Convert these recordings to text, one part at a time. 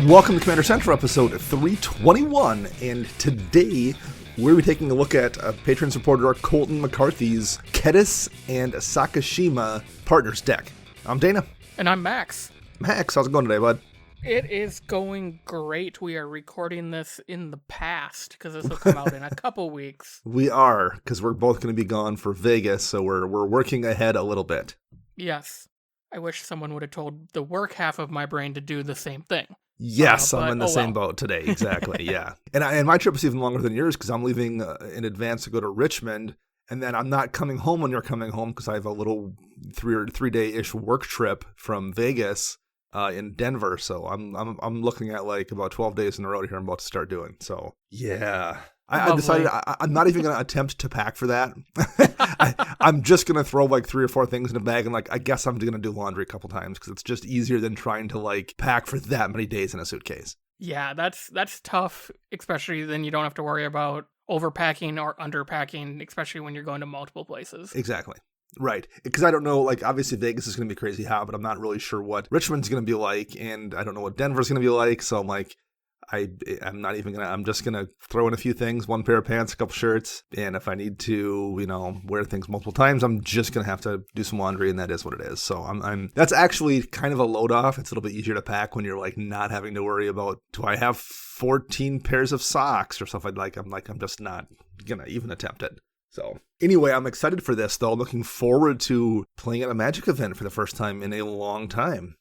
Welcome to Commander Central, episode 321, and today we'll be taking a look at patron supporter Colton McCarthy's Kediss and Sakashima Partners deck. I'm Dana. And I'm Max. Max, how's it going today, bud? It is going great. We are recording this in the past, because this will come out in a couple weeks. We are, because we're both going to be gone for Vegas, so we're working ahead a little bit. Yes. I wish someone would have told the work half of my brain to do the same thing. Yes, I'm in the same boat today, exactly, yeah. And my trip is even longer than yours because I'm leaving in advance to go to Richmond, and then I'm not coming home when you're coming home because I have a little 3-day-ish work trip from Vegas in Denver, so I'm looking at like about 12 days in a row here I'm about to start doing, so yeah. I decided I'm not even going to attempt to pack for that. I'm just going to throw like 3 or 4 things in a bag and like, I guess I'm going to do laundry a couple times because it's just easier than trying to like pack for that many days in a suitcase. Yeah, that's tough, especially then you don't have to worry about overpacking or underpacking, especially when you're going to multiple places. Exactly. Right. Because I don't know, like, obviously Vegas is going to be crazy hot, but I'm not really sure what Richmond's going to be like, and I don't know what Denver's going to be like, so I'm like, I'm not even I'm just going to throw in a few things, 1 pair of pants, a couple shirts, and if I need to, wear things multiple times, I'm just going to have to do some laundry, and that is what it is. So that's actually kind of a load off. It's a little bit easier to pack when you're like not having to worry about, do I have 14 pairs of socks or stuff like I'm just not going to even attempt it. So anyway, I'm excited for this though. Looking forward to playing at a Magic event for the first time in a long time.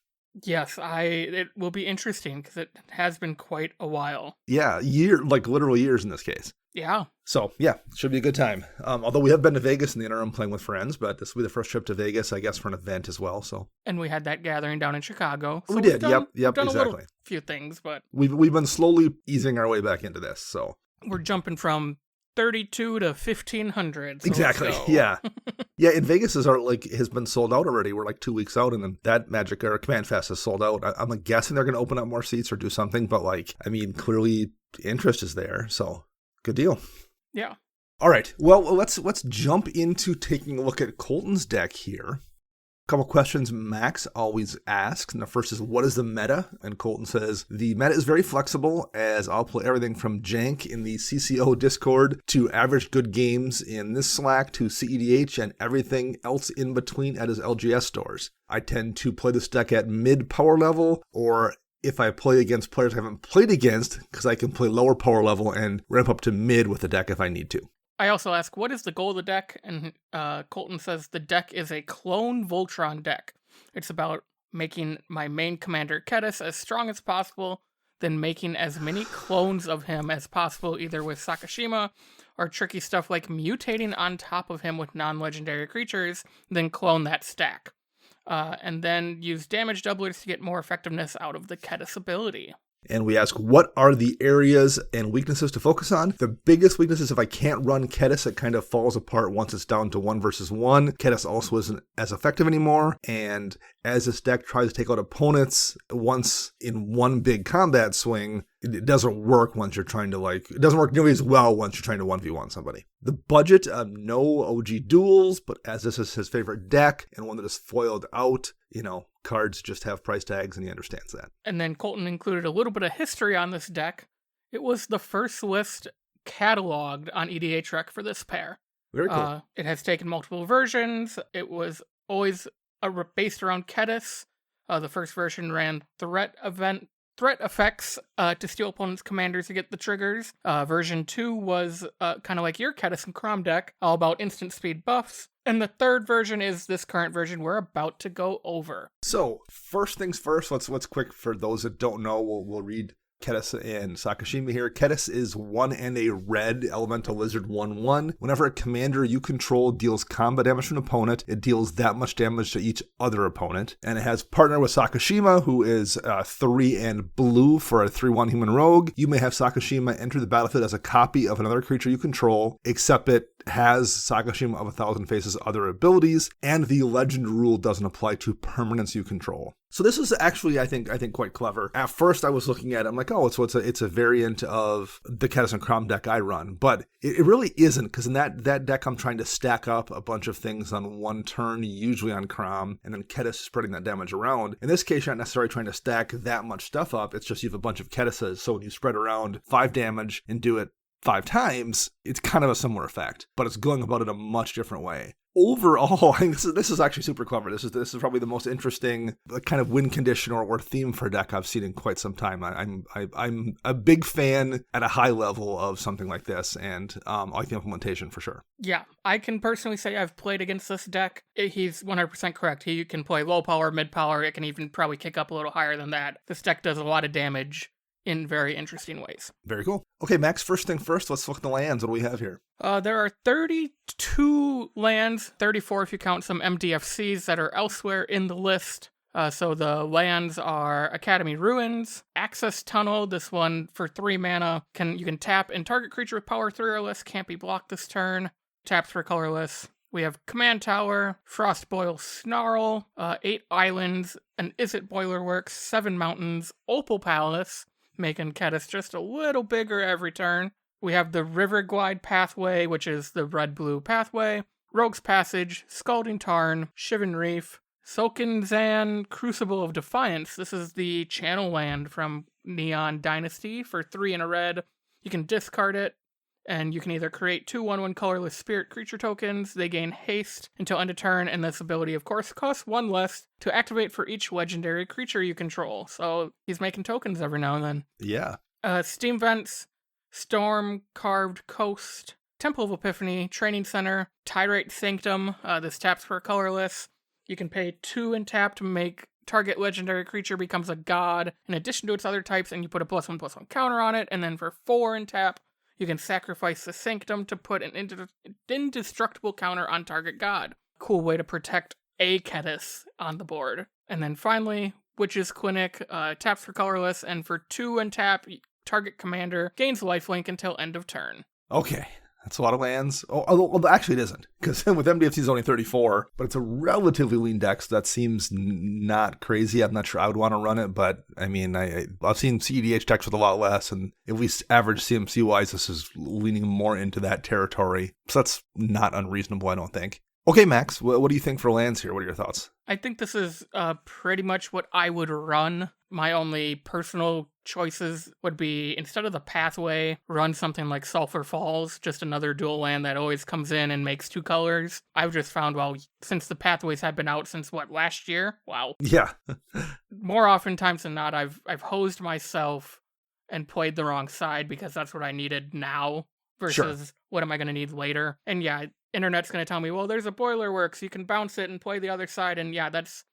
Yes, it will be interesting because it has been quite a while. Yeah, literal years in this case. Yeah. So, yeah, should be a good time. Although we have been to Vegas in the interim playing with friends, but this will be the first trip to Vegas, I guess, for an event as well. So. And we had that gathering down in Chicago. So we did, yep, exactly. A few things, but we've been slowly easing our way back into this, so. We're jumping from 32 to 1500. So exactly. Yeah. Yeah. In Vegas has been sold out already. We're like 2 weeks out, and then that Magic or Command Fest is sold out. I'm guessing they're going to open up more seats or do something, but clearly interest is there. So good deal. Yeah. All right. Well, let's jump into taking a look at Colton's deck here. A couple questions Max always asks. And the first is, what is the meta? And Colton says, the meta is very flexible, as I'll play everything from jank in the CCO Discord to average good games in this Slack to CEDH and everything else in between at his LGS stores. I tend to play this deck at mid power level, or if I play against players I haven't played against, because I can play lower power level and ramp up to mid with the deck if I need to. I also ask, what is the goal of the deck? And Colton says the deck is a clone Voltron deck. It's about making my main commander Kediss as strong as possible, then making as many clones of him as possible, either with Sakashima or tricky stuff like mutating on top of him with non-legendary creatures, then clone that stack. And then use damage doublers to get more effectiveness out of the Kediss ability. And we ask, what are the areas and weaknesses to focus on? The biggest weakness is if I can't run Kediss, it kind of falls apart once it's down to 1 versus 1. Kediss also isn't as effective anymore. And as this deck tries to take out opponents once in one big combat swing, it doesn't work once you're trying to it doesn't work nearly as well once you're trying to 1v1 somebody. The budget, no OG duels, but as this is his favorite deck and one that is foiled out, cards just have price tags, and he understands that. And then Colton included a little bit of history on this deck. It was the first list cataloged on EDHREC for this pair. Very cool. It has taken multiple versions. It was always based around Kediss. The first version ran threat effects to steal opponents' commanders to get the triggers. Version 2 was kind of like your Kediss and Crom deck, all about instant speed buffs. And the third version is this current version we're about to go over. So, first things first, let's quick, for those that don't know, we'll read Kediss and Sakashima here. Kediss is 1 and a red elemental lizard 1/1. Whenever a commander you control deals combat damage to an opponent, it deals that much damage to each other opponent. And it has partner with Sakashima, who is 3 and blue for a 3/1 human rogue. You may have Sakashima enter the battlefield as a copy of another creature you control, except it has Sakashima of 1,000 Faces other abilities, and the legend rule doesn't apply to permanents you control. So this is actually, I think quite clever. At first, I was looking at it, I'm like, oh, it's a variant of the Kediss and Crom deck I run, but it really isn't, because in that deck, I'm trying to stack up a bunch of things on one turn, usually on Crom, and then Kediss spreading that damage around. In this case, you're not necessarily trying to stack that much stuff up. It's just you have a bunch of Kedisses, so when you spread around 5 damage and do it 5 times, it's kind of a similar effect, but it's going about it a much different way. Overall, I think this is actually super clever. This is probably the most interesting kind of win condition or theme for deck I've seen in quite some time. I'm a big fan at a high level of something like this, and I like the implementation for sure. Yeah, I can personally say I've played against this deck. He's 100% correct. He can play low power, mid power. It can even probably kick up a little higher than that. This deck does a lot of damage in very interesting ways. Very cool. Okay, Max, first thing first, let's look at the lands. What do we have here? There are 32 lands, 34 if you count some MDFCs that are elsewhere in the list. So the lands are Academy Ruins, Access Tunnel. This one for 3 mana. You can tap, and target creature with power 3 or less can't be blocked this turn. Taps for colorless. We have Command Tower, Frostboil Snarl, 8 islands, an Izzet Boilerworks, 7 mountains, Opal Palace, making Kediss just a little bigger every turn. We have the River Glide Pathway, which is the red-blue pathway, Rogue's Passage, Scalding Tarn, Shivan Reef, Sokinzan, Crucible of Defiance. This is the channel land from Neon Dynasty for 3 and a red. You can discard it, and you can either create 2 1/1 colorless spirit creature tokens. They gain haste until end of turn, and this ability, of course, costs 1 less to activate for each legendary creature you control. So he's making tokens every now and then. Yeah. Steam Vents, Storm Carved Coast, Temple of Epiphany, Training Center, Tyrate Sanctum. This taps for colorless. You can pay 2 and tap to make target legendary creature becomes a god in addition to its other types, and you put a +1/+1 counter on it. And then for 4 and tap, you can sacrifice the Sanctum to put an indestructible counter on target god. Cool way to protect a Kediss on the board. And then finally, Witch's Clinic, taps for colorless, and for 2 and tap, target commander gains lifelink until end of turn. Okay, that's a lot of lands. Well, actually it isn't, because with MDFC it's only 34, but it's a relatively lean deck, so that seems not crazy. I'm not sure I would want to run it, but I mean, I've seen CEDH decks with a lot less, and at least average CMC-wise, this is leaning more into that territory. So that's not unreasonable, I don't think. Okay, Max, what do you think for lands here? What are your thoughts? I think this is pretty much what I would run. My only personal choices would be, instead of the pathway, run something like Sulphur Falls, just another dual land that always comes in and makes 2 colors. I've just found, well, since the pathways have been out since, last year? Wow. Yeah. More oftentimes than not, I've hosed myself and played the wrong side because that's what I needed now versus what am I going to need later. And yeah, internet's going to tell me, well, there's a Boilerworks, you can bounce it and play the other side, and yeah, that's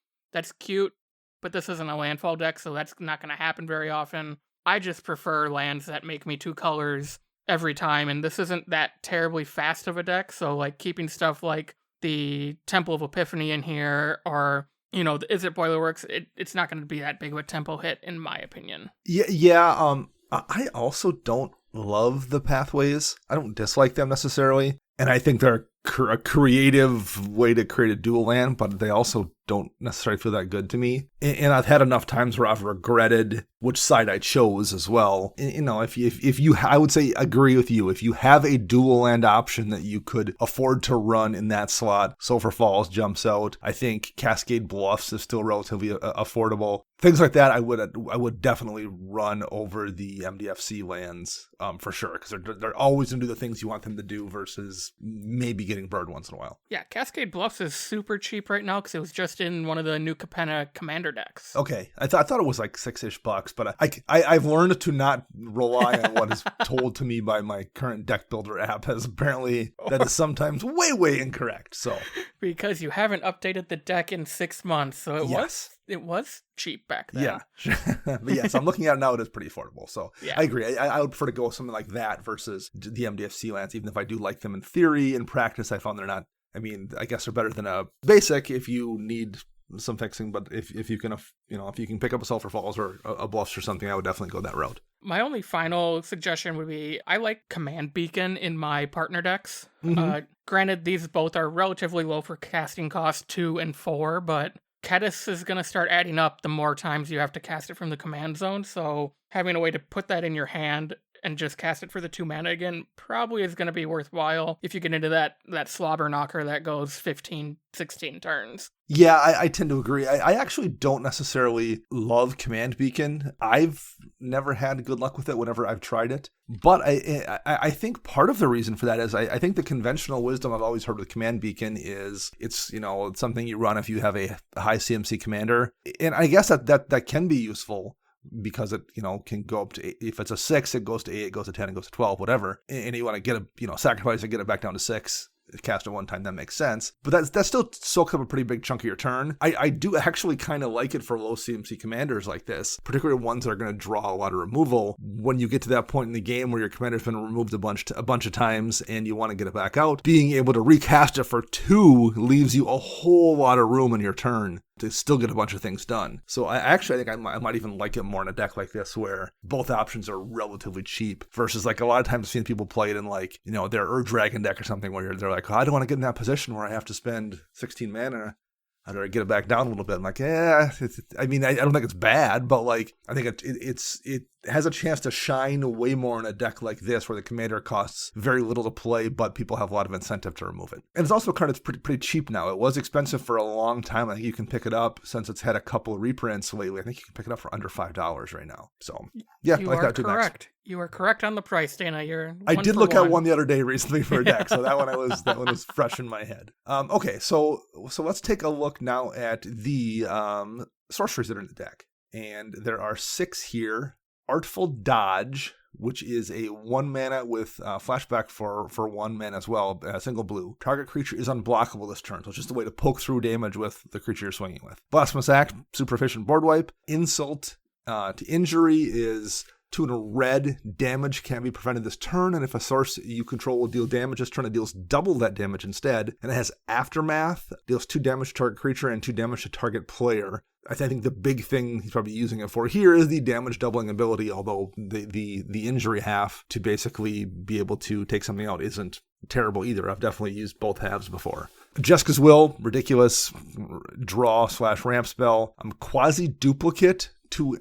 cute, but this isn't a landfall deck, so that's not going to happen very often. I just prefer lands that make me 2 colors every time, and this isn't that terribly fast of a deck, so like keeping stuff like the Temple of Epiphany in here, or the Izzet Boilerworks, it's not going to be that big of a tempo hit, in my opinion. Yeah. I also don't love the pathways. I don't dislike them necessarily, and I think they're a creative way to create a dual land, but they also don't necessarily feel that good to me. And I've had enough times where I've regretted which side I chose as well. And, if you, I would say agree with you. If you have a dual land option that you could afford to run in that slot, Sulphur Falls jumps out. I think Cascade Bluffs is still relatively affordable. Things like that, I would definitely run over the MDFC lands for sure, because they're always going to do the things you want them to do versus maybe getting burned once in a while. Yeah, Cascade Bluffs is super cheap right now because it was just in one of the new Capenna commander decks. Okay, I thought it was like $6-ish, but I've learned to not rely on what is told to me by my current deck builder app, as apparently that is sometimes way incorrect. So because you haven't updated the deck in 6 months, so it was cheap back then. Yeah, but yes, I'm looking at it now. It is pretty affordable. So yeah. I agree. I would prefer to go with something like that versus the MDFC lands, even if I do like them in theory. In practice, I found they're not. I mean, I guess they're better than a basic if you need some fixing, but if you can, if you can pick up a Sulphur Falls or a Bluffs or something, I would definitely go that route. My only final suggestion would be, I like Command Beacon in my partner decks. Mm-hmm. Granted, these both are relatively low for casting cost 2 and 4, but Kediss is going to start adding up the more times you have to cast it from the command zone, so having a way to put that in your hand and just cast it for the 2 mana again probably is going to be worthwhile if you get into that slobber knocker that goes 15, 16 turns. Yeah, I tend to agree. I actually don't necessarily love Command Beacon. I've never had good luck with it whenever I've tried it. But I think part of the reason for that is I think the conventional wisdom I've always heard with Command Beacon is it's something you run if you have a high CMC commander. And I guess that can be useful, because it, can go up to 8. If it's a 6, it goes to 8, it goes to 10, it goes to 12, whatever. And you want to get sacrifice and get it back down to 6, cast it one time, that makes sense. But that still soaks up a pretty big chunk of your turn. I do actually kind of like it for low CMC commanders like this, particularly ones that are going to draw a lot of removal. When you get to that point in the game where your commander's been removed a bunch of times and you want to get it back out, being able to recast it for 2 leaves you a whole lot of room in your turn to still get a bunch of things done. So I think I might even like it more in a deck like this, where both options are relatively cheap, versus like a lot of times I've seen people play it in their Ur-Dragon deck or something, where they're like, oh, I don't want to get in that position where I have to spend 16 mana. I'd rather get it back down a little bit. I'm like, I don't think it's bad, but I think it has a chance to shine way more in a deck like this, where the commander costs very little to play, but people have a lot of incentive to remove it. And it's also a card that's pretty cheap now. It was expensive for a long time. I think you can pick it up, since it's had a couple of reprints lately. I think you can pick it up for under $5 right now. So yeah, you like are that too. Correct. Next. You are correct on the price, Dana. I did look at one the other day recently for a deck, so that one was fresh in my head. Okay, so let's take a look now at the sorceries that are in the deck, and there are 6 here. Artful Dodge, which is a 1 mana with flashback for 1 mana as well, single blue. Target creature is unblockable this turn, so it's just a way to poke through damage with the creature you're swinging with. Blasphemous Act, super efficient board wipe. Insult to Injury is 2 in a red. Damage can be prevented this turn, and if a source you control will deal damage this turn, it deals double that damage instead. And it has Aftermath, deals 2 damage to target creature and 2 damage to target player. I think the big thing he's probably using it for here is the damage doubling ability, although the injury half to basically be able to take something out isn't terrible either. I've definitely used both halves before. Jessica's Will, ridiculous draw/ramp spell. Quasi-duplicate. 1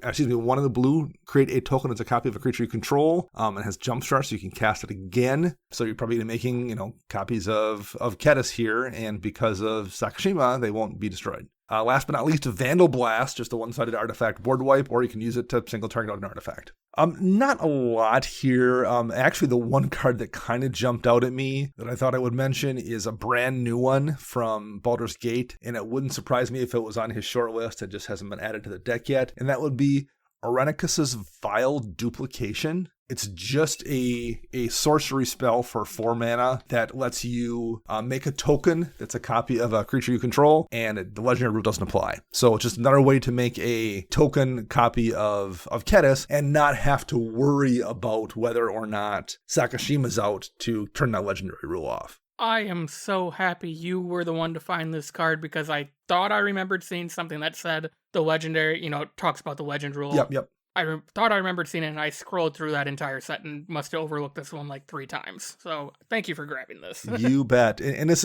in the blue, create a token as a copy of a creature you control. It has Jumpstart, so you can cast it again. So you're probably making, copies of Kediss here, and because of Sakashima, they won't be destroyed. Last but not least, Vandal Blast, just a 1-sided artifact board wipe, or you can use it to single target out an artifact. Not a lot here. Actually, the one card that kind of jumped out at me that I thought I would mention is a brand new one from Baldur's Gate, and it wouldn't surprise me if it was on his short list. It just hasn't been added to the deck yet, and that would be Arenicus's Vile Duplication. It's just a sorcery spell for 4 mana that lets you make a token that's a copy of a creature you control, and the legendary rule doesn't apply. So it's just another way to make a token copy of Kediss and not have to worry about whether or not Sakashima's out to turn that legendary rule off. I am so happy you were the one to find this card, because I thought I remembered seeing something that said the legendary, talks about the legend rule. Yep. I thought I remembered seeing it, and I scrolled through that entire set and must have overlooked this one 3 times. So thank you for grabbing this. You bet. And this,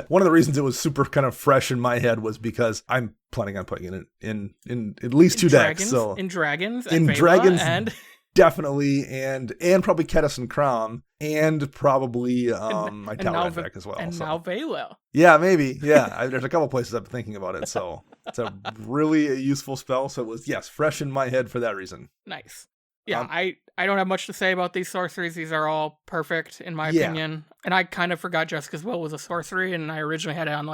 one of the reasons it was super kind of fresh in my head was because I'm planning on putting it in at least 2 decks. So in Dragons, and definitely, and probably Kediss and Crom, and probably my Talrand deck as well. And now Vela. Yeah, maybe. Yeah, there's a couple places I've been thinking about it, so it's a really useful spell. So it was, yes, fresh in my head for that reason. Nice. Yeah, I don't have much to say about these sorceries. These are all perfect, in my opinion. And I kind of forgot Jessica's Will was a sorcery, and I originally had it on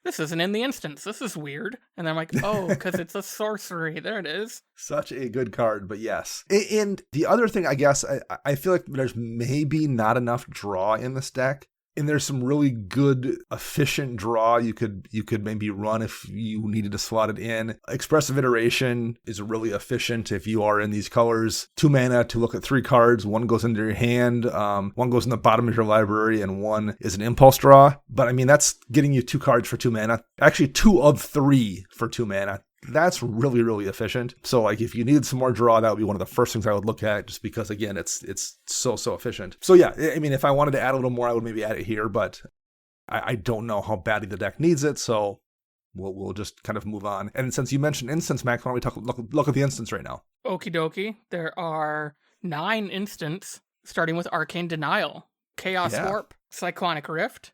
this isn't in the instance. This is weird. And then I'm like, oh, because it's a sorcery. There it is. Such a good card, but yes. And the other thing, I guess, I feel like there's maybe not enough draw in this deck. And there's some really good, efficient draw you could maybe run if you needed to slot it in. Expressive Iteration is really efficient if you are in these colors. 2 mana to look at 3 cards. 1 goes into your hand, 1 goes in the bottom of your library, and 1 is an impulse draw. But that's getting you 2 cards for 2 mana. Actually, 2 of 3 for 2 mana. That's really, really efficient. So if you needed some more draw, that would be one of the first things I would look at, just because, again, it's so efficient. So yeah, if I wanted to add a little more, I would maybe add it here, but I don't know how badly the deck needs it. So we'll just kind of move on. And since you mentioned instants, Max, why don't we look at the instants right now? Okie dokie. There are 9 instants, starting with Arcane Denial, Chaos Warp, Cyclonic Rift,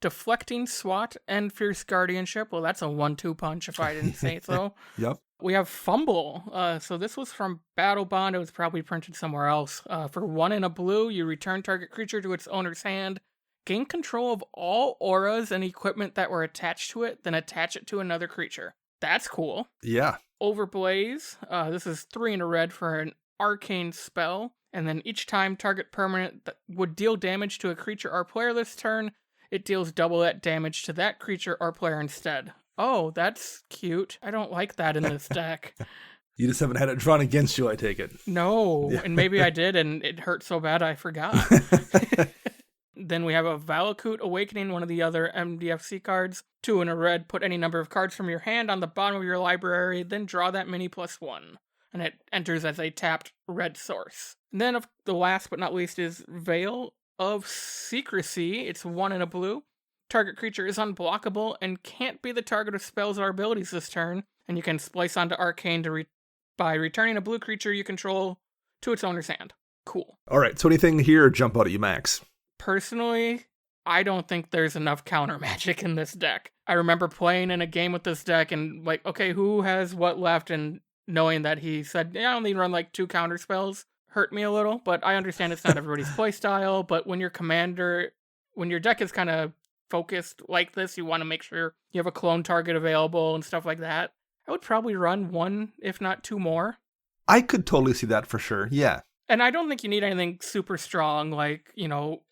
Deflecting Swat, and Fierce Guardianship. Well, that's a 1-2 punch if I didn't say so. Yep. We have Fumble. So this was from Battle Bond. It was probably printed somewhere else. For 1 and a blue, you return target creature to its owner's hand. Gain control of all auras and equipment that were attached to it, then attach it to another creature. That's cool. Yeah. Overblaze. This is 3 and a red for an arcane spell. And then each time target permanent that would deal damage to a creature or player this turn, it deals double that damage to that creature or player instead. Oh, that's cute. I don't like that in this deck. You just haven't had it drawn against you, I take it. No, yeah. And maybe I did, and it hurt so bad I forgot. Then we have a Valakut Awakening, one of the other MDFC cards. 2 and a red, put any number of cards from your hand on the bottom of your library, then draw that mini +1. And it enters as a tapped red source. And then the last but not least is Veil of Secrecy. It's 1 and a blue. Target creature is unblockable and can't be the target of spells or abilities this turn. And you can splice onto Arcane by returning a blue creature you control to its owner's hand. Cool. All right, so anything here jump out at you, Max? Personally, I don't think there's enough counter magic in this deck. I remember playing in a game with this deck and like, okay, who has what left? And knowing that he said, yeah, I only run like 2 counter spells hurt me a little, but I understand it's not everybody's playstyle. But when your deck is kind of focused like this, you want to make sure you have a clone target available and stuff like that. I would probably run 1, if not 2 more. I could totally see that for sure, yeah. And I don't think you need anything super strong like,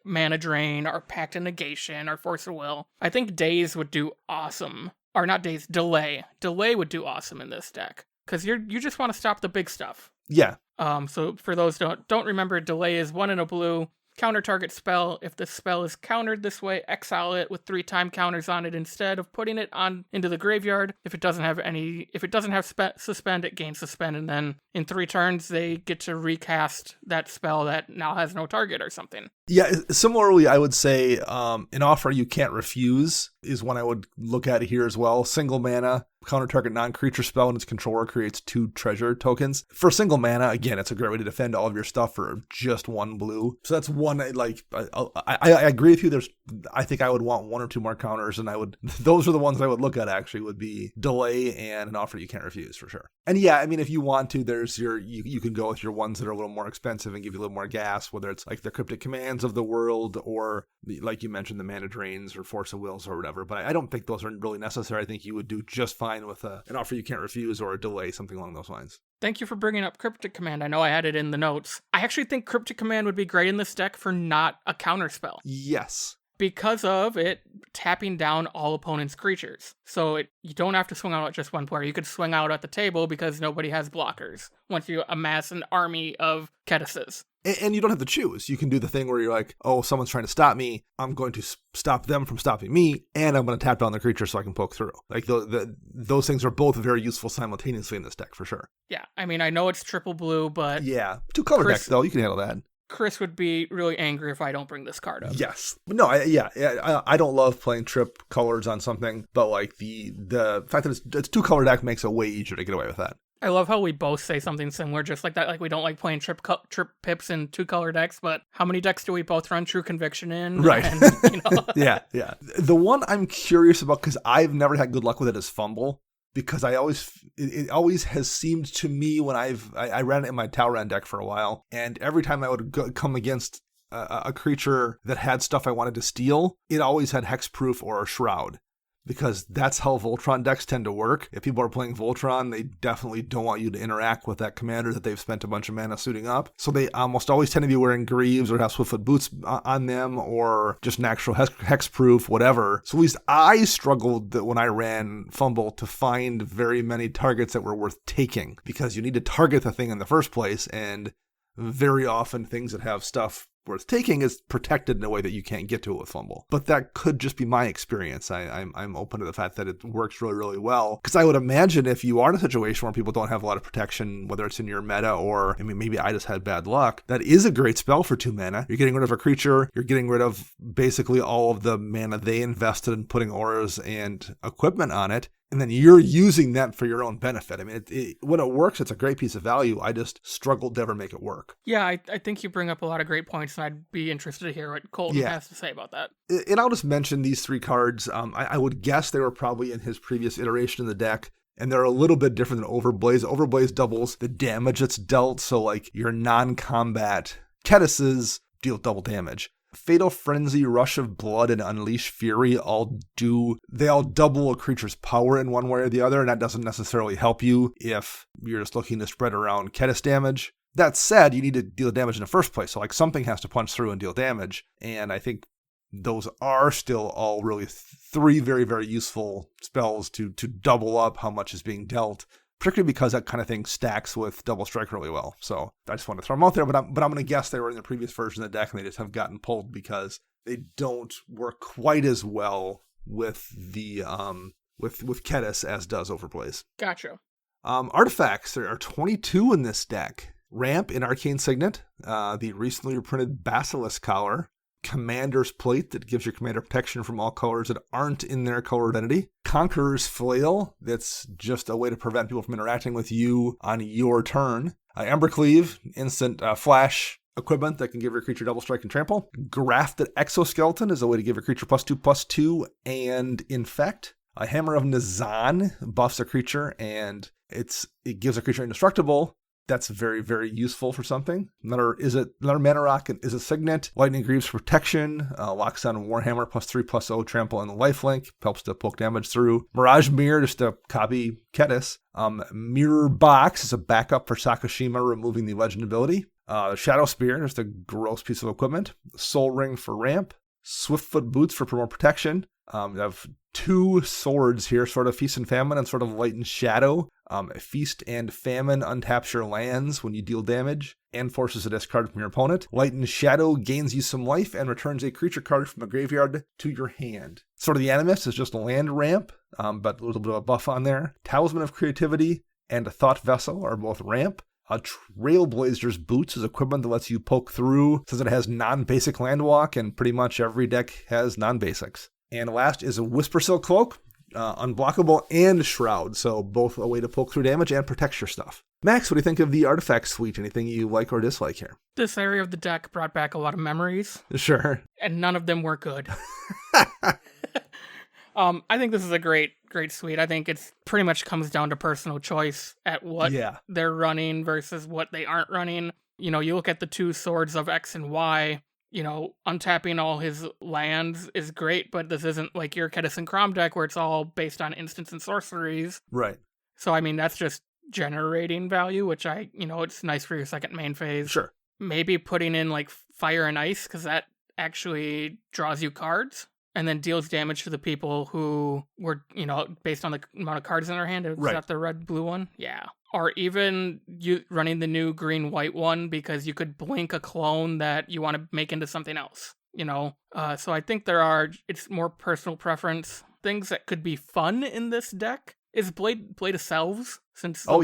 Mana Drain or Pact of Negation or Force of Will. I think Daze would do awesome. Or not Daze, Delay. Delay would do awesome in this deck. Because you just want to stop the big stuff. Yeah. So for those don't remember, Delay is 1 and a blue. Counter target spell. If the spell is countered this way, exile it with 3 time counters on it instead of putting it on into the graveyard. If it doesn't have suspend, it gains suspend, and then in 3 turns they get to recast that spell that now has no target or something. Yeah, similarly, I would say an offer you can't refuse is one I would look at here as well. Single mana, counter target non-creature spell, and its controller creates 2 treasure tokens. For single mana, again, it's a great way to defend all of your stuff for just 1 blue. So that's one, like, I agree with you. I think I would want 1 or 2 more counters, and those are the ones I would look at actually, would be Delay and an offer you can't refuse for sure. And yeah, I mean, if you want to, you can go with your ones that are a little more expensive and give you a little more gas, whether it's like the Cryptic Commands of the world or like you mentioned, the Mana Drains or Force of Wills or whatever. But I don't think those are really necessary. I think you would do just fine with an offer you can't refuse or a Delay, something along those lines. Thank you for bringing up Cryptic Command. I know I had it in the notes. I actually think Cryptic Command would be great in this deck for not a counter spell. Yes. Because of it tapping down all opponents' creatures. So you don't have to swing out at just one player. You could swing out at the table because nobody has blockers once you amass an army of Kedisses. And you don't have to choose. You can do the thing where you're like, oh, someone's trying to stop me. I'm going to stop them from stopping me, and I'm going to tap down the creature so I can poke through. Like those things are both very useful simultaneously in this deck for sure. Yeah, I mean, I know it's triple blue, but... Yeah, 2 color decks though, you can handle that. Chris would be really angry if I don't bring this card up. Yes. No, I don't love playing trip colors on something, but like the fact that it's 2 color deck makes it way easier to get away with that. I love how we both say something similar just like that. Like, we don't like playing trip pips in 2 color decks, but how many decks do we both run True Conviction in? Right. And, Yeah. The one I'm curious about, because I've never had good luck with it, is Fumble. Because it always has seemed to me when I ran it in my Talran deck for a while, and every time I would come against a creature that had stuff I wanted to steal, it always had hexproof or a shroud. Because that's how Voltron decks tend to work. If people are playing Voltron, they definitely don't want you to interact with that commander that they've spent a bunch of mana suiting up. So they almost always tend to be wearing greaves or have Swiftfoot boots on them, or just natural hexproof, whatever. So at least I struggled when I ran Fumble to find very many targets that were worth taking, because you need to target the thing in the first place, and very often things that have stuff worth taking is protected in a way that you can't get to it with Fumble. But that could just be my experience. I'm open to the fact that it works really, really well. Because I would imagine if you are in a situation where people don't have a lot of protection, whether it's in your meta or, maybe I just had bad luck, that is a great spell for 2 mana. You're getting rid of a creature. You're getting rid of basically all of the mana they invested in putting auras and equipment on it. and then you're using that for your own benefit. I mean, when it works, it's a great piece of value. I just struggled to ever make it work. Yeah, I think you bring up a lot of great points, and I'd be interested to hear what Colton has to say about that. And I'll just mention these 3 cards. I would guess they were probably in his previous iteration in the deck, and they're a little bit different than Overblaze. Overblaze doubles the damage that's dealt, so like your non-combat Kedisses deal double damage. Fatal Frenzy, Rush of Blood, and Unleash Fury all double a creature's power in one way or the other, and that doesn't necessarily help you if you're just looking to spread around Kediss damage. That said, you need to deal damage in the first place, so like something has to punch through and deal damage, and I think those are still all really 3 very, very useful spells to double up how much is being dealt, particularly because that kind of thing stacks with Double Strike really well. So I just want to throw them out there, but I'm going to guess they were in the previous version of the deck and they just have gotten pulled because they don't work quite as well with the with Kediss as does Overblaze. Gotcha. Artifacts, there are 22 in this deck. Ramp in Arcane Signet, the recently reprinted Basilisk Collar, Commander's Plate that gives your commander protection from all colors that aren't in their color identity. Conqueror's Flail, that's just a way to prevent people from interacting with you on your turn. Embercleave, instant flash equipment that can give your creature double strike and trample. Grafted Exoskeleton is a way to give your creature +2/+2 and infect. A Hammer of Nazan buffs a creature and it gives a creature indestructible. That's very, very useful for something. Another mana rock is a Signet. Lightning Greaves for protection. Locks on Warhammer +3/+0 trample and lifelink. Helps to poke damage through. Mirage Mirror, just to copy Kediss. Mirror Box is a backup for Sakashima, removing the legend ability. Shadow Spear, just a gross piece of equipment. Soul Ring for ramp. Swiftfoot Boots for more protection. You have 2 swords here, sort of Feast and Famine and sort of Light and Shadow. Feast and Famine untaps your lands when you deal damage and forces a discard from your opponent. Light and Shadow gains you some life and returns a creature card from a graveyard to your hand. Sword of the Animus is just a land ramp, but a little bit of a buff on there. Talisman of Creativity and a Thought Vessel are both ramp. Trailblazer's Boots is equipment that lets you poke through, since it has non-basic land walk, and pretty much every deck has non-basics. And last is a Whispersill Cloak, unblockable and Shroud, so both a way to poke through damage and protect your stuff. Max, what do you think of the artifact suite? Anything you like or dislike here? This area of the deck brought back a lot of memories. Sure. And none of them were good. I think this is a great suite. I think it's pretty much comes down to personal choice at what they're running versus what they aren't running. You know, you look at the 2 swords of X and Y, you know, untapping all his lands is great, but this isn't like your Kediss and Crom deck where it's all based on instants and sorceries. Right. So, I mean, that's just generating value, which it's nice for your second main phase. Sure. Maybe putting in like Fire and Ice, because that actually draws you cards and then deals damage to the people who were, based on the amount of cards in their hand. Is that the red-blue one? Yeah. Or even you running the new green-white one because you could blink a clone that you want to make into something else, So I think it's more personal preference. Things that could be fun in this deck is Blade of Selves, since a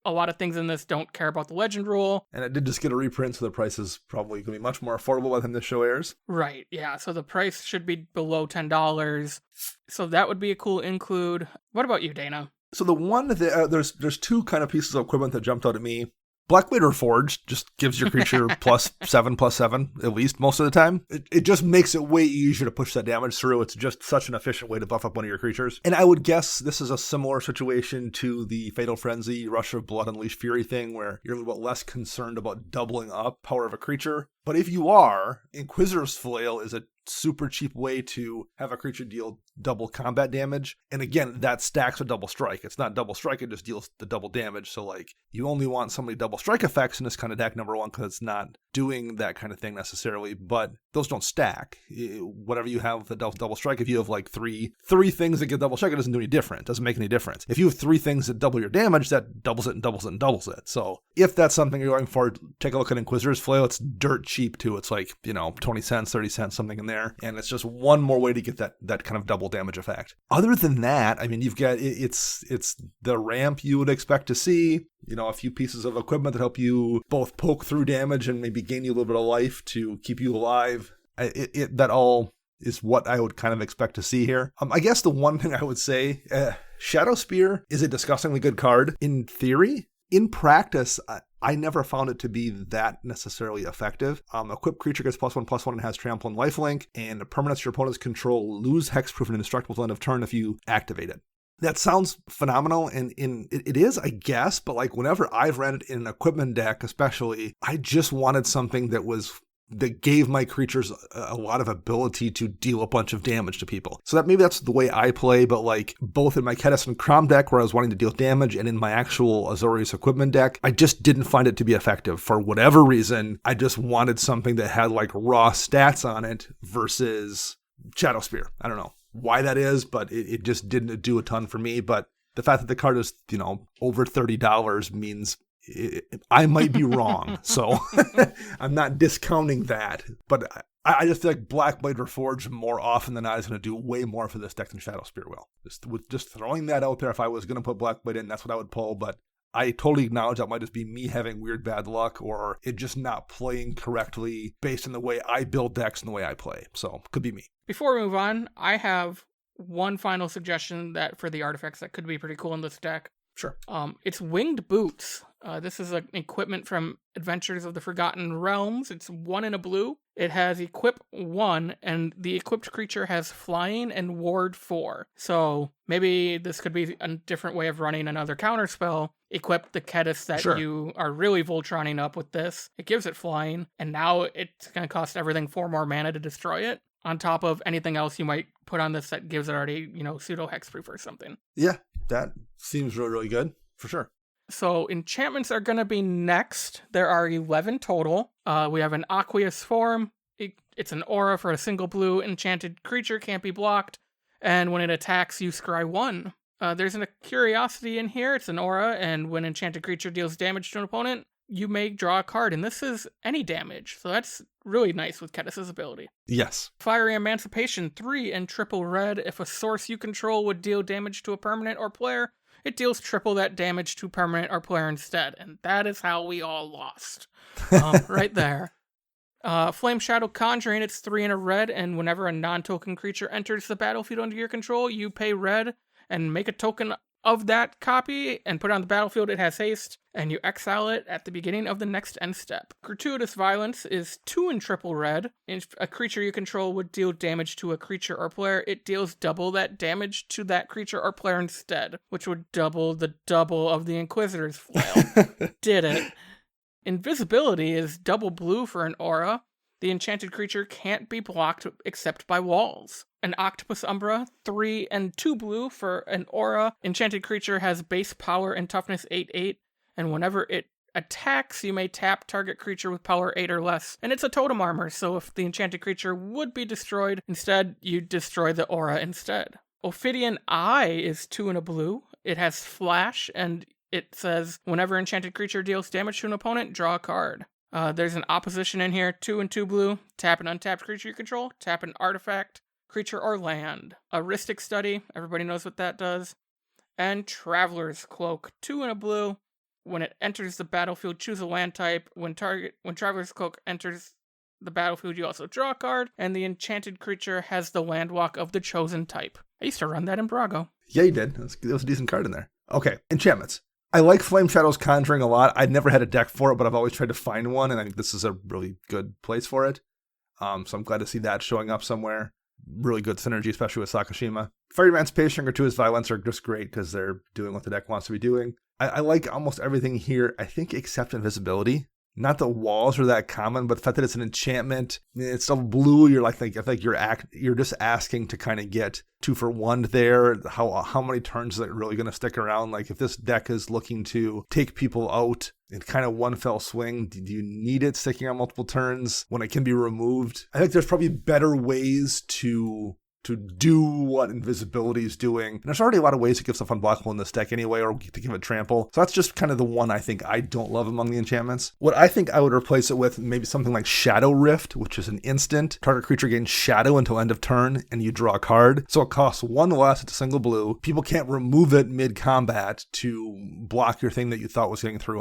lot of things in this don't care about the legend rule. And it did just get a reprint, so the price is probably going to be much more affordable by the time this show airs. Right, yeah, so the price should be below $10. So that would be a cool include. What about you, Dana? So the one that there's 2 kind of pieces of equipment that jumped out at me. Blackblade Reforged just gives your creature +7/+7, at least most of the time. It just makes it way easier to push that damage through. It's just such an efficient way to buff up one of your creatures. And I would guess this is a similar situation to the Fatal Frenzy, Rush of Blood, Unleash Fury thing, where you're a little bit less concerned about doubling up power of a creature. But if you are, Inquisitor's Flail is a super cheap way to have a creature deal double combat damage. And again, that stacks with double strike. It's not double strike, it just deals the double damage. So like, you only want so many double strike effects in this kind of deck, number one, because it's not doing that kind of thing necessarily, but those don't stack. Whatever you have with the double strike, if you have like three things that get double strike, it doesn't do any different. It doesn't make any difference. If you have 3 things that double your damage, that doubles it and doubles it and doubles it. So if that's something you're going for, take a look at Inquisitor's Flail. It's dirt cheap too. It's like, 20 cents, 30 cents, something in there. And it's just one more way to get that kind of double damage effect. Other than that, I mean, you've got, it's the ramp you would expect to see, a few pieces of equipment that help you both poke through damage and maybe gain you a little bit of life to keep you alive. That all is what I would kind of expect to see here. I guess the one thing I would say, Shadow Spear is a disgustingly good card in theory. In practice, I never found it to be that necessarily effective. Equipped creature gets +1/+1 and has trample and lifelink, and the permanents your opponents control lose hexproof and indestructible till end of turn if you activate it. That sounds phenomenal, and it is, I guess, but like whenever I've ran it in an equipment deck especially, I just wanted something that gave my creatures a lot of ability to deal a bunch of damage to people. So that maybe that's the way I play, but like both in my Kediss and Crom deck where I was wanting to deal damage and in my actual Azorius equipment deck, I just didn't find it to be effective. For whatever reason, I just wanted something that had like raw stats on it versus Shadow Spear. I don't know why that is, but it just didn't do a ton for me. But the fact that the card is, over $30 means I might be wrong, so I'm not discounting that. But I just feel like Black Blade Reforged more often than not is going to do way more for this deck than Shadow Spear will. Just throwing that out there, if I was going to put Black Blade in, that's what I would pull. But I totally acknowledge that might just be me having weird bad luck or it just not playing correctly based on the way I build decks and the way I play. So could be me. Before we move on, I have one final suggestion that for the artifacts that could be pretty cool in this deck. Sure. It's Winged Boots. This is an equipment from Adventures of the Forgotten Realms. It's 1 in a blue. It has Equip 1, and the equipped creature has Flying and Ward 4. So maybe this could be a different way of running another counterspell. Equip the Kediss that you are really Voltroning up with this. It gives it Flying, and now it's going to cost everything 4 more mana to destroy it, on top of anything else you might put on this that gives it already, pseudo hexproof or something. Yeah, that seems really, really good, for sure. So enchantments are going to be next. There are 11 total. We have an Aqueous Form. It's an aura for a single blue enchanted creature, can't be blocked. And when it attacks, you scry 1. There's a curiosity in here. It's an aura, and when enchanted creature deals damage to an opponent, you may draw a card. And this is any damage. So that's really nice with Kediss's ability. Yes. Fiery Emancipation, 3 and triple red. If a source you control would deal damage to a permanent or player, it deals triple that damage to permanent or player instead. And that is how we all lost. Right there. Flame Shadow Conjuring, it's 3 and a red, and whenever a non-token creature enters the battlefield under your control, you pay red and make a token of that copy and put it on the battlefield. It has haste, and you exile it at the beginning of the next end step. Gratuitous Violence is 2 and triple red. If a creature you control would deal damage to a creature or player, it deals double that damage to that creature or player instead, which would double the double of the Inquisitor's Flail. Did it. Invisibility is double blue for an aura. The enchanted creature can't be blocked except by walls. An Octopus Umbra, 3 and 2 blue for an aura. Enchanted creature has base power and toughness 8/8, and whenever it attacks, you may tap target creature with power 8 or less. And it's a totem armor, so if the enchanted creature would be destroyed, instead you destroy the aura instead. Ophidian Eye is 2 and a blue. It has flash, and it says, whenever enchanted creature deals damage to an opponent, draw a card. There's an opposition in here, 2 and 2 blue. Tap an untapped creature you control. Tap an artifact, creature, or land. Heuristic Study, everybody knows what that does. And Traveler's Cloak, 2 and a blue. When it enters the battlefield, choose a land type. When Traveler's Cloak enters the battlefield, you also draw a card. And the enchanted creature has the landwalk of the chosen type. I used to run that in Brago. Yeah, you did. There was a decent card in there. Okay, enchantments. I like Flame Shadow's Conjuring a lot. I'd never had a deck for it, but I've always tried to find one, and I think this is a really good place for it. So I'm glad to see that showing up somewhere. Really good synergy, especially with Sakashima. Fiery Emancipation and Gratuitous Violence are just great because they're doing what the deck wants to be doing. I like almost everything here, I think, except Invisibility. Not that walls are that common, but the fact that it's an enchantment, it's still blue. You're like I think you're just asking to kind of get 2 for 1 there. How many turns is it really going to stick around? Like if this deck is looking to take people out in kind of one fell swing, do you need it sticking on multiple turns when it can be removed? I think there's probably better ways to do what Invisibility is doing. And there's already a lot of ways to give stuff unblockable in this deck anyway, or to give it trample. So that's just kind of the one I think I don't love among the enchantments. What I think I would replace it with, maybe something like Shadow Rift, which is an instant. Target creature gains shadow until end of turn, and you draw a card. So it costs 1 less, it's a single blue. People can't remove it mid-combat to block your thing that you thought was getting through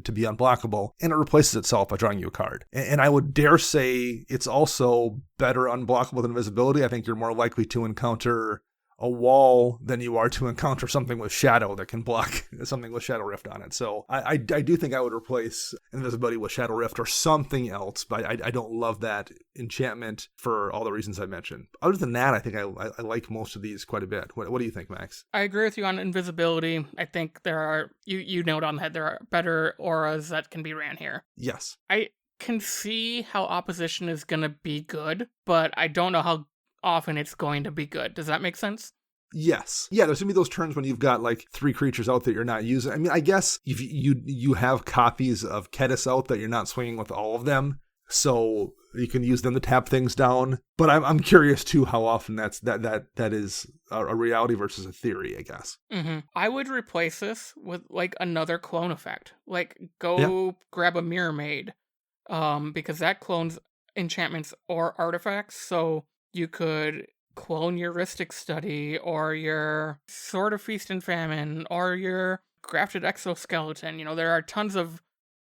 to be unblockable. And it replaces itself by drawing you a card. And I would dare say it's also better unblockable than Invisibility. I think you're more likely to encounter a wall than you are to encounter something with shadow that can block something with Shadow Rift on it. So I do think I would replace invisibility with Shadow Rift or something else, but I don't love that enchantment for all the reasons I mentioned. Other than that, I think I like most of these quite a bit. What do you think, Max? I agree with you on invisibility. I think there are, you nailed on the head, there are better auras that can be ran here. Yes. I can see how opposition is going to be good, but I don't know how often it's going to be good. Does that make sense? Yes. Yeah, there's going to be those turns when you've got like 3 creatures out that you're not using. I mean, I guess if you have copies of Kediss out that you're not swinging with all of them, so you can use them to tap things down. But I'm curious too how often that is a reality versus a theory, I guess. Mm-hmm. I would replace this with like another clone effect. Like go grab a Mirror Maid, because that clones enchantments or artifacts. So you could clone your Rhystic Study or your Sword of Feast and Famine or your Grafted Exoskeleton. You know, there are tons of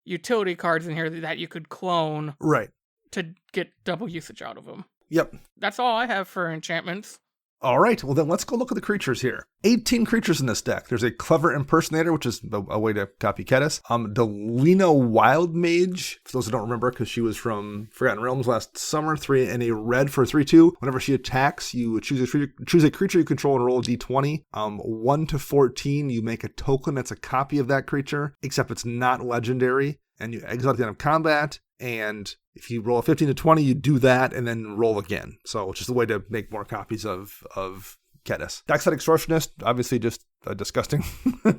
utility cards in here that you could clone Right. to get double usage out of them. Yep. That's all I have for enchantments. All right, well then let's go look at the creatures here. 18 creatures in this deck. There's a Clever Impersonator, which is a way to copy Kediss. The Lena Wild Mage, for those who don't remember, because she was from Forgotten Realms last summer, 3 and a red for 3/2. Whenever she attacks, you choose a creature you control and roll a d20. 1 to 14, you make a token that's a copy of that creature, except it's not legendary, and you exile at the end of combat. And if you roll a 15 to 20, you do that and then roll again. So it's just a way to make more copies of Kediss. Dockside Extortionist, obviously just a disgusting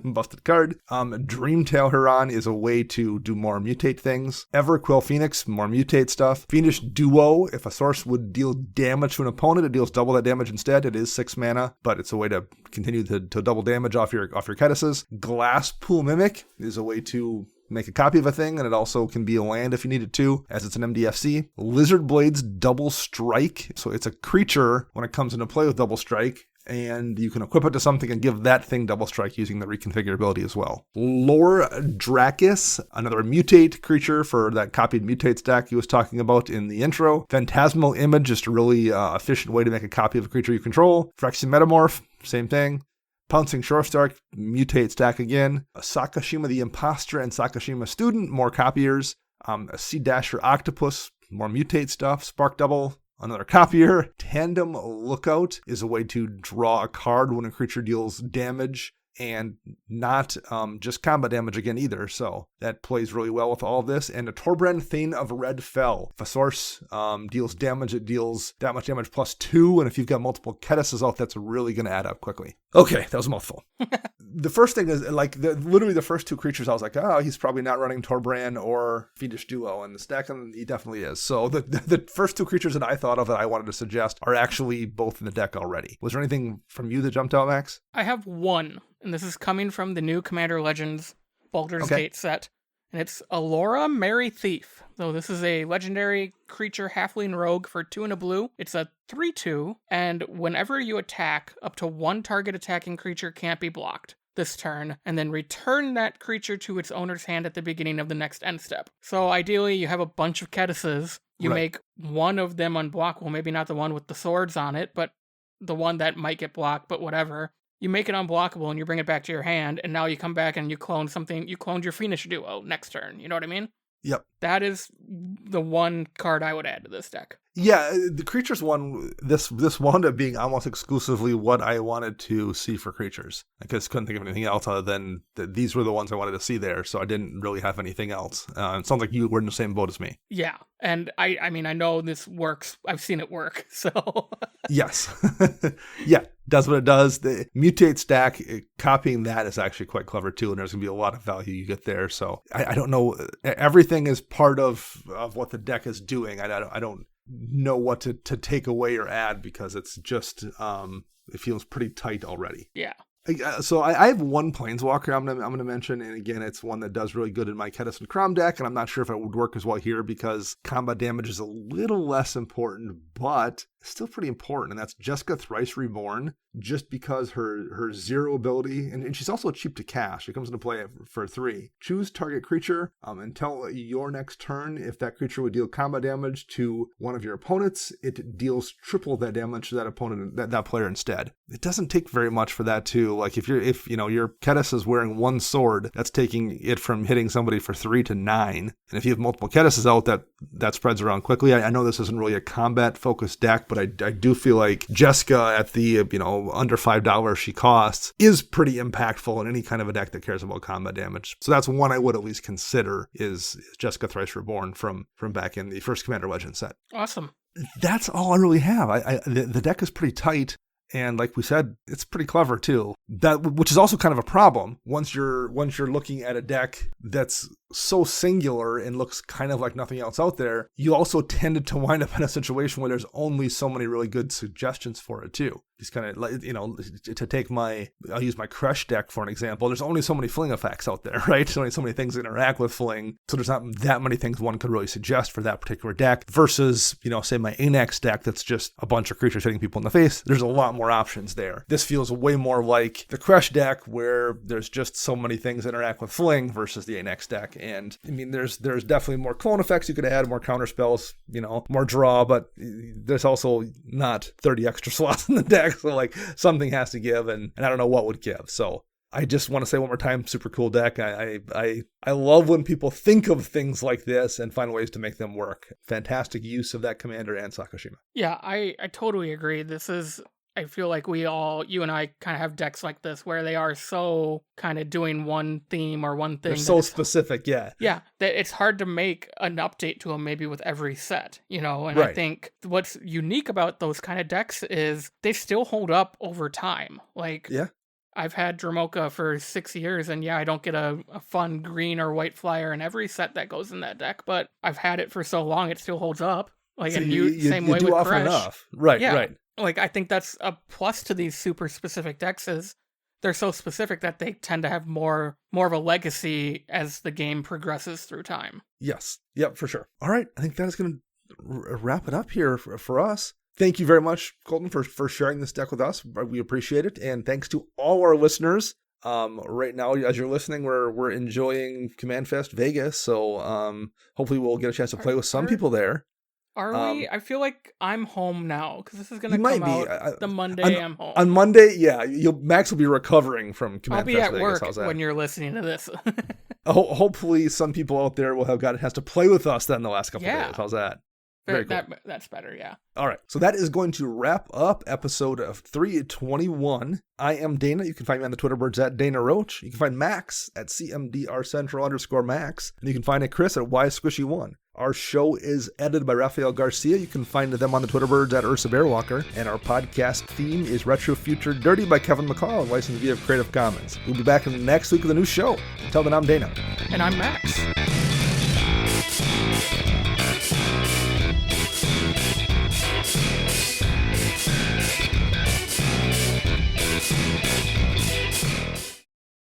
busted card. Dreamtail Huron is a way to do more mutate things. Everquill Phoenix, more mutate stuff. Fiendish Duo, if a source would deal damage to an opponent, it deals double that damage instead. It is 6 mana, but it's a way to continue to double damage off your Kedisses. Glasspool Mimic is a way to make a copy of a thing, and it also can be a land if you need it to, as it's an MDFC. Lizard Blade's Double Strike. So it's a creature when it comes into play with Double Strike, and you can equip it to something and give that thing Double Strike using the reconfigurability as well. Lore Dracus, another mutate creature for that copied mutate stack he was talking about in the intro. Phantasmal Image, just a really efficient way to make a copy of a creature you control. Phyrexian Metamorph, same thing. Pouncing Shorestark, mutate stack again. Sakashima the Imposter and Sakashima Student, more copiers. A Sea Dasher Octopus, more mutate stuff. Spark Double, another copier. Tandem Lookout is a way to draw a card when a creature deals damage, and not just combat damage again either. So that plays really well with all of this. And a Torbran Thane of Red Fell. If a source deals damage, it deals that much damage plus 2. And if you've got multiple Kedisses out, that's really going to add up quickly. Okay, that was a mouthful. The first thing is, like, literally the first 2 creatures, I was like, oh, he's probably not running Torbran or Fiendish Duo. And the stack, he definitely is. So the first 2 creatures that I thought of that I wanted to suggest are actually both in the deck already. Was there anything from you that jumped out, Max? I have one. And this is coming from the new Commander Legends Baldur's Gate set. And it's Alora Merry Thief. So this is a legendary creature halfling rogue for 2 and a blue. It's a 3/2. And whenever you attack, up to 1 target attacking creature can't be blocked this turn. And then return that creature to its owner's hand at the beginning of the next end step. So ideally, you have a bunch of Kedisses. You make one of them unblockable. Maybe not the one with the swords on it, but the one that might get blocked, but whatever. You make it unblockable and you bring it back to your hand, and now you come back and you clone something. You cloned your Fiendish Duo next turn. You know what I mean? Yep. That is the one card I would add to this deck. Yeah, the creatures one, this wound up being almost exclusively what I wanted to see for creatures. I just couldn't think of anything else other than these were the ones I wanted to see there, so I didn't really have anything else. It sounds like you were in the same boat as me. Yeah, and I mean, I know this works. I've seen it work, so... Yes. Yeah, does what it does. The mutate stack, copying that is actually quite clever too, and there's going to be a lot of value you get there. So I don't know. Everything is part of what the deck is doing. I don't know what to take away or add, because it's just it feels pretty tight already. Yeah. So I have one Planeswalker I'm gonna mention, and again, it's one that does really good in my Kediss and Crom deck, and I'm not sure if it would work as well here because combat damage is a little less important, but is still pretty important, and that's Jessica Thrice Reborn, just because her 0 ability, and she's also cheap to cast. She comes into play for 3. Choose target creature until your next turn. If that creature would deal combat damage to one of your opponents, it deals triple that damage to that opponent, that player instead. It doesn't take very much for that too. Like if your Kediss is wearing 1 sword, that's taking it from hitting somebody for 3 to 9. And if you have multiple Kedisses out, that spreads around quickly. I know this isn't really a combat focused deck, but I do feel like Jessica at the under $5 she costs is pretty impactful in any kind of a deck that cares about combat damage. So that's one I would at least consider is Jessica Thrice Reborn from back in the first Commander Legends set. Awesome. That's all I really have. The deck is pretty tight. And like we said, it's pretty clever too. Which is also kind of a problem once you're looking at a deck that's so singular and looks kind of like nothing else out there. You also tended to wind up in a situation where there's only so many really good suggestions for it too. Just kind of like, to take I'll use my Crush deck for an example. There's only so many fling effects out there, right? There's only so many things that interact with fling. So there's not that many things one could really suggest for that particular deck versus, say my Anax deck that's just a bunch of creatures hitting people in the face. There's a lot more options there. This feels way more like the Crush deck where there's just so many things that interact with fling versus the Anax deck. And I mean, there's definitely more clone effects you could add, more counter spells, more draw, but there's also not 30 extra slots in the deck. So like something has to give, and I don't know what would give. So I just want to say one more time, super cool deck. I love when people think of things like this and find ways to make them work. Fantastic use of that commander and Sakashima. Yeah, I totally agree. I feel like you and I kind of have decks like this where they are so kind of doing one theme or one thing. They're so specific, yeah. Yeah, that it's hard to make an update to them maybe with every set, and right. I think what's unique about those kind of decks is they still hold up over time. Like, yeah. I've had Dramoka for 6 years, and I don't get a fun green or white flyer in every set that goes in that deck, but I've had it for so long it still holds up. Like, so and same way with often Crash. Enough. Right, yeah. Right. Like, I think that's a plus to these super specific decks is they're so specific that they tend to have more of a legacy as the game progresses through time. Yes. Yep, for sure. All right. I think that is going to wrap it up here for us. Thank you very much, Colton, for sharing this deck with us. We appreciate it. And thanks to all our listeners. Right now, as you're listening, we're enjoying Command Fest Vegas. So hopefully we'll get a chance to play with some people there. Are we? I feel like I'm home now because this is going to come out the Monday I'm home. On Monday, yeah, Max will be recovering from Command Fest Vegas. I'll be at work when you're listening to this. Hopefully some people out there will have got a chance to play with us then the last couple of days. How's that? Very cool. That's better, yeah. All right, so that is going to wrap up episode of 321. I am Dana. You can find me on the Twitter birds at Dana Roach. You can find Max at CMDRCentral_Max. And you can find Chris at YSquishy1. Our show is edited by Rafael Garcia. You can find them on the Twitter birds at Ursa Bearwalker. And our podcast theme is Retro Future Dirty by Kevin McCall, licensed via Creative Commons. We'll be back next week with a new show. Until then, I'm Dana. And I'm Max.